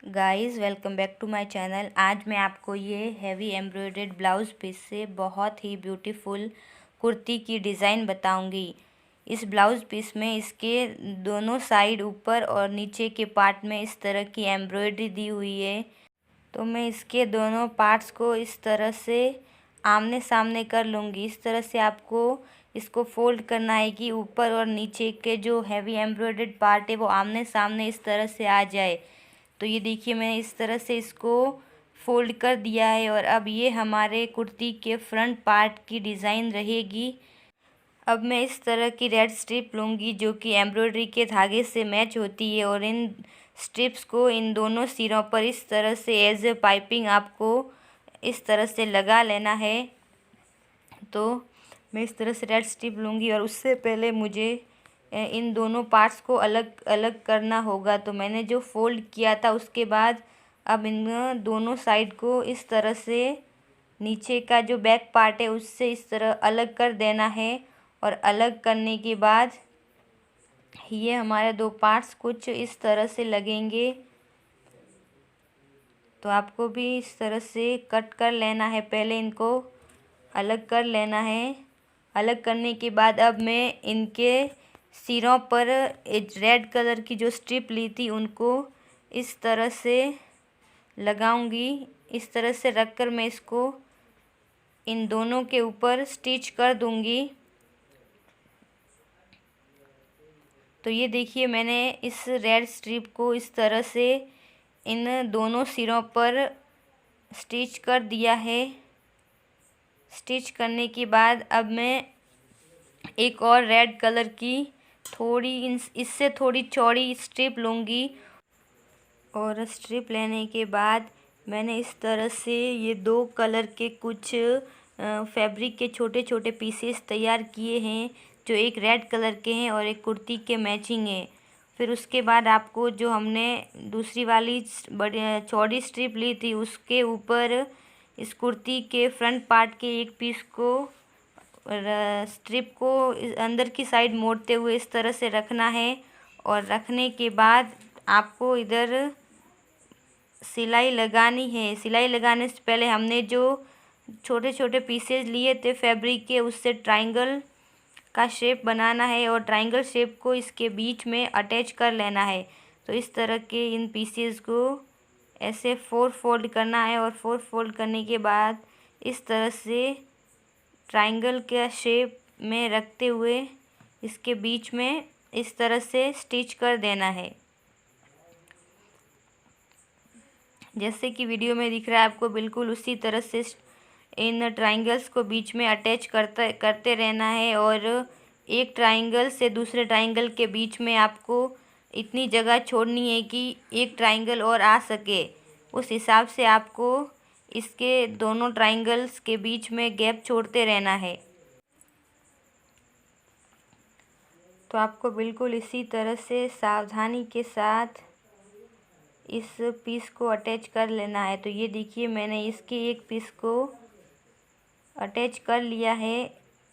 Guys welcome back to my channel. आज मैं आपको ये हैवी एम्ब्रॉयडर्ड ब्लाउज़ पीस से बहुत ही ब्यूटीफुल कुर्ती की डिज़ाइन बताऊंगी। इस ब्लाउज़ पीस में इसके दोनों साइड ऊपर और नीचे के पार्ट में इस तरह की एम्ब्रॉयडरी दी हुई है। तो मैं इसके दोनों पार्ट्स को इस तरह से आमने सामने कर लूँगी। इस तरह से आपको इसको फोल्ड करना है कि ऊपर और नीचे के जो हैवी एम्ब्रॉयडर्ड पार्ट है वो आमने सामने इस तरह से आ जाए। तो ये देखिए मैंने इस तरह से इसको फोल्ड कर दिया है और अब ये हमारे कुर्ती के फ्रंट पार्ट की डिज़ाइन रहेगी। अब मैं इस तरह की रेड स्ट्रिप लूँगी जो कि एम्ब्रॉयडरी के धागे से मैच होती है और इन स्ट्रिप्स को इन दोनों सिरों पर इस तरह से एज ए पाइपिंग आपको इस तरह से लगा लेना है। तो मैं इस तरह से रेड स्ट्रिप लूँगी और उससे पहले मुझे इन दोनों पार्ट्स को अलग अलग करना होगा। तो मैंने जो फोल्ड किया था उसके बाद अब इन दोनों साइड को इस तरह से नीचे का जो बैक पार्ट है उससे इस तरह अलग कर देना है। और अलग करने के बाद ये हमारे दो पार्ट्स कुछ इस तरह से लगेंगे। तो आपको भी इस तरह से कट कर लेना है, पहले इनको अलग कर लेना है। अलग करने के बाद अब मैं इनके सिरों पर रेड कलर की जो स्ट्रिप ली थी उनको इस तरह से लगाऊंगी। इस तरह से रखकर मैं इसको इन दोनों के ऊपर स्टिच कर दूंगी। तो ये देखिए मैंने इस रेड स्ट्रिप को इस तरह से इन दोनों सिरों पर स्टिच कर दिया है। स्टिच करने के बाद अब मैं एक और रेड कलर की थोड़ी इससे थोड़ी चौड़ी स्ट्रिप लूँगी और स्ट्रिप लेने के बाद मैंने इस तरह से ये दो कलर के कुछ फैब्रिक के छोटे छोटे पीसेस तैयार किए हैं जो एक रेड कलर के हैं और एक कुर्ती के मैचिंग है। फिर उसके बाद आपको जो हमने दूसरी वाली बड़ी चौड़ी स्ट्रिप ली थी उसके ऊपर इस कुर्ती के फ्रंट पार्ट के एक पीस को स्ट्रिप को अंदर की साइड मोड़ते हुए इस तरह से रखना है। और रखने के बाद आपको इधर सिलाई लगानी है। सिलाई लगाने से पहले हमने जो छोटे छोटे पीसेस लिए थे फैब्रिक के उससे ट्रायंगल का शेप बनाना है और ट्रायंगल शेप को इसके बीच में अटैच कर लेना है। तो इस तरह के इन पीसेस को ऐसे 4 फोल्ड करना है और 4 फोल्ड करने के बाद इस तरह से ट्रायंगल के शेप में रखते हुए इसके बीच में इस तरह से स्टिच कर देना है। जैसे कि वीडियो में दिख रहा है आपको, बिल्कुल उसी तरह से इन ट्रायंगल्स को बीच में अटैच करते रहना है और एक ट्रायंगल से दूसरे ट्रायंगल के बीच में आपको इतनी जगह छोड़नी है कि एक ट्रायंगल और आ सके। उस हिसाब से आपको इसके दोनों ट्रायंगल्स के बीच में गैप छोड़ते रहना है। तो आपको बिल्कुल इसी तरह से सावधानी के साथ इस पीस को अटैच कर लेना है। तो ये देखिए मैंने इसके एक पीस को अटैच कर लिया है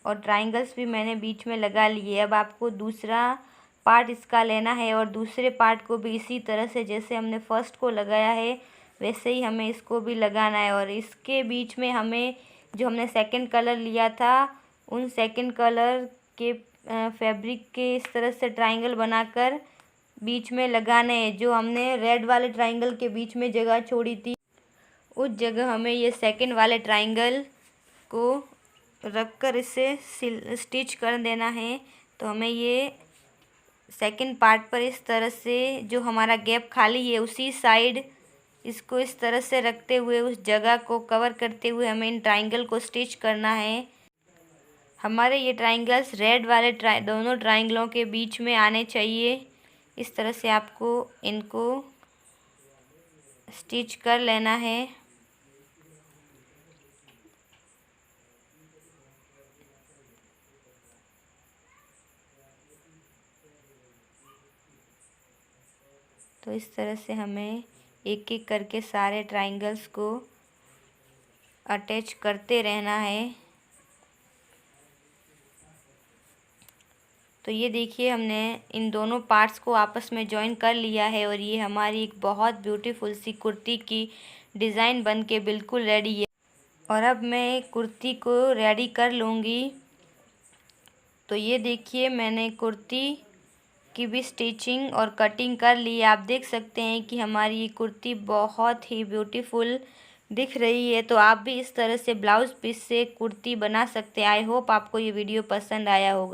और ट्रायंगल्स भी मैंने बीच में लगा लिए। अब आपको दूसरा पार्ट इसका लेना है और दूसरे पार्ट को भी इसी तरह से जैसे हमने फर्स्ट को लगाया है वैसे ही हमें इसको भी लगाना है। और इसके बीच में हमें जो हमने सेकंड कलर लिया था उन सेकंड कलर के फैब्रिक के इस तरह से ट्रायंगल बनाकर बीच में लगाने हैं। जो हमने रेड वाले ट्रायंगल के बीच में जगह छोड़ी थी उस जगह हमें ये सेकंड वाले ट्रायंगल को रखकर इसे स्टिच कर देना है। तो हमें ये सेकंड पार्ट पर इस तरह से जो हमारा गैप खाली है उसी साइड इसको इस तरह से रखते हुए उस जगह को कवर करते हुए हमें इन ट्रायंगल को स्टिच करना है। हमारे ये ट्रायंगल्स रेड वाले दोनों ट्रायंगलों के बीच में आने चाहिए। इस तरह से आपको इनको स्टिच कर लेना है। तो इस तरह से हमें एक एक करके सारे ट्रायंगल्स को अटैच करते रहना है। तो ये देखिए हमने इन दोनों पार्ट्स को आपस में जॉइन कर लिया है और ये हमारी एक बहुत ब्यूटीफुल सी कुर्ती की डिज़ाइन बन के बिल्कुल रेडी है। और अब मैं कुर्ती को रेडी कर लूँगी। तो ये देखिए मैंने कुर्ती की भी स्टिचिंग और कटिंग कर ली है। आप देख सकते हैं कि हमारी ये कुर्ती बहुत ही ब्यूटीफुल दिख रही है। तो आप भी इस तरह से ब्लाउज़ पीस से कुर्ती बना सकते हैं। आई होप आपको ये वीडियो पसंद आया होगा।